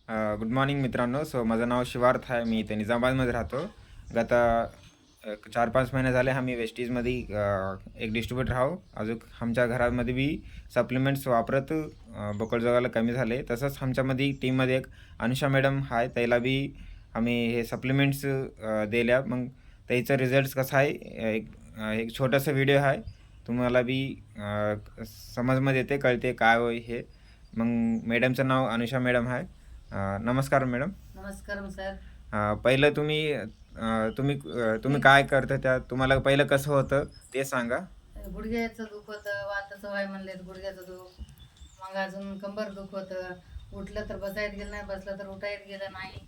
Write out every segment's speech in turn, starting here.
Good morning मित्रांनो. माझं नाव शिवार्थ आहे. मी इथे निजामाबादमध्ये राहतो. गत 4-5 महिने झाले आम्ही वेस्टीजमध्ये एक डिस्ट्रीब्युटर आहो. अजून आमच्या घरामध्ये बी सप्लिमेंट्स वापरत बोकळजगाला कमी झाले. तसंच आमच्यामध्ये टीममध्ये एक अनुषा मॅडम आहे. त्याला बी आम्ही हे सप्लिमेंट्स दिल्या. मग त्याचं रिझल्ट्स कसं आहे, एक छोटासा व्हिडिओ आहे. तुम्हाला बी समजमध्ये येते, कळते काय होय हे. मग मॅडमचं नाव अनुषा मॅडम आहे. नमस्कार मॅडम. नमस्कार सर. पहिलं तुम्ही काय करता, त्या तुम्हाला पहिलं कसं होतं ते सांगा. गुडघ्याचं दुख होतं, वाताचं व्हाय म्हणले गुडघ्याचं दुख, मग अजून कंबर दुख होतं. उठलं तर बसायला गेलं नाही, बसलं तर उठायला गेलं नाही.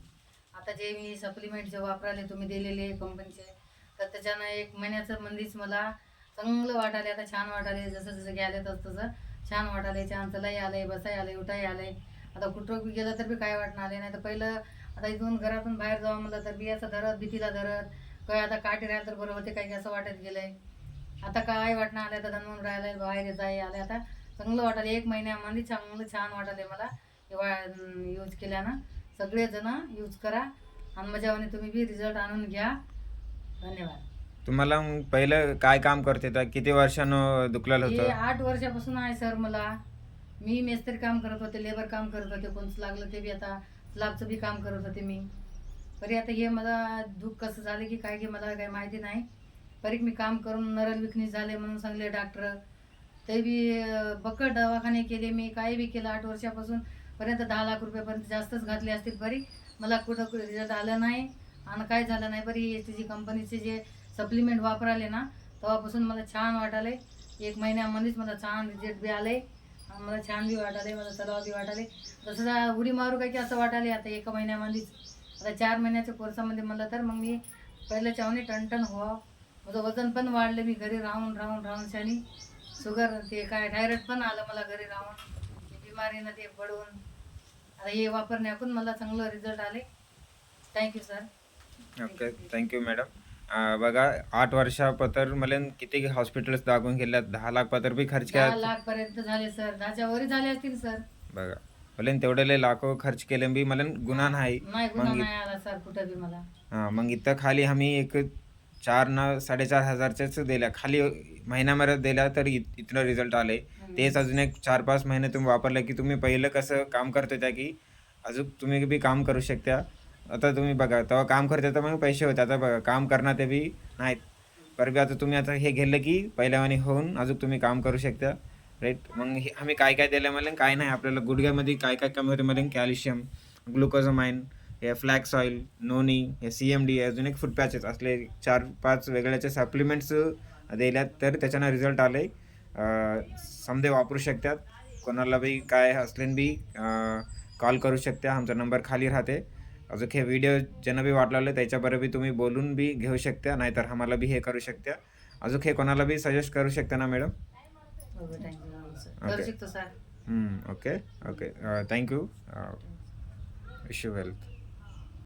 आता जे मी सप्लिमेंट जे वापराले तुम्ही दिलेले कंपनीचे, तर त्याच्यानं 1 महिन्याचं मंदीच मला चांगलं वाटाले. आता छान वाटाले, जसं जसं घ्यायला तसं छान वाटाले. छान चलाही आलंय, बसाय आलंय, उठाय आलंय. आता कुठं बी गेलं तर बी काय वाटणं आले नाही. तर पहिलं आता इथून घरातून बाहेर जावं म्हणलं तर बी असं धरत, भीतीला धरत, काय आता काठी राहिलं तर बरं होते, काही असं वाटत गेलंय. आता काय वाटणं आलं, आता धनवून राहिलंय, बाहेर जाय आले. आता चांगलं वाटाले. 1 महिन्यामध्ये चांगलं छान वाटाले मला यूज केल्यानं. सगळेजण यूज करा आणि मजावाने तुम्ही बी रिझल्ट आणून घ्या. धन्यवाद. तुम्हाला मग पहिलं काय काम करते, तर किती वर्षानं दुखलेलं हे होतं? 8 वर्षापासून आहे सर. मी मेस्त्री काम करत होते, लेबर काम करत होते. कोणतं लागलं ते बी, आता स्लॅबचं बी काम करत होते मी. तरी आता हे मला दुःख कसं झालं की काय, की मला काही माहिती नाही. तरी मी काम करून नरल विकनेस झाले म्हणून सांगले डॉक्टर. ते बी बकट दवाखाने केले मी, काही बी केलं. 8 वर्षापासून पर्यंत 10 लाख रुपयापर्यंत जास्तच घातले असतील. बरी मला कुठं रिझल्ट आलं नाही आणि काय झालं नाही. बरी त्याची कंपनीचे जे सप्लिमेंट वापराले ना, तेव्हापासून मला छान वाटाले. 1 महिन्यामध्येच मला छान रिझल्ट बी आले आणि मला छान बी वाटाले, मला चलावं बी वाटाले. तसं उडी मारू काय की असं वाटाले आता 1 महिन्यामध्येच. आता 4 महिन्याच्या कोर्सामध्ये म्हणलं तर मग मी पहिल्या चावणी टणटण व्हावं. माझं वजन पण वाढलं. मी घरी राहून राहून राहून शानी शुगर ते काय थायरॉइड पण आलं मला घरी राहून. ते बिमारीनं ते पडून आता हे वापरण्याकून मला चांगलं रिझल्ट आले. Thank you sir. Okay, thank you madam. बघा, 8 वर्षापतर मला किती हॉस्पिटल्स दाखवून गेल्यात, 10 लाख पतर बी खर्च 10 केला. लाख पर्यंत झाले सर. 10च्या वरी झाले असतील सर. बघा, मला तेवढे लाखो खर्च केले बी मला गुन्हा नाही. नाही, गुन्हा मग नाही आला सर कुठं बी मला. मग इथं खाली आम्ही एक 4,000-4,500च्याच दिल्या, खाली महिन्यामध्ये दिल्या, तर इथनं रिझल्ट आले. तेच अजून एक 4-5 महिने तुम्ही वापरलं की तुम्ही पहिलं कसं काम करत होत्या की अजून तुम्ही बी काम करू शकता. आता तुम्ही बघा, तेव्हा काम करते तर मग पैसे होते. आता बघा, काम करणार ते बी नाहीत. बरं बी आता तुम्ही आता हे घेतलं की पहिल्यावानी होऊन अजून तुम्ही काम करू शकता, राईट. मग हे आम्ही काय काय दिलं मला काय नाही. आपल्याला गुडघ्यामध्ये काय काय कमी होते मला, कॅल्शियम, ग्लुकोझामाइन, हे फ्लॅक्स ऑइल, नोनी, हे CMD, अजून एक फूड पॅचेस असले 4-5 वेगळ्याचे सप्लिमेंट्स दिल्यात, तर त्याच्यानं रिझल्ट आले. समजे वापरू शकतात. कोणाला बी काय असले बी कॉल करू शकता. आमचा नंबर खाली राहते. अजून हे व्हिडिओ ज्यांना बी वाटलं त्याच्याबरोबर बी तुम्ही बोलून बी घेऊ शकता, नाहीतर आम्हाला बी हे करू शकता. अजून हे कोणाला बी सजेस्ट करू शकता ना मॅडम? करू शकतो sir. Okay okay. Thank you. Wish you wealth.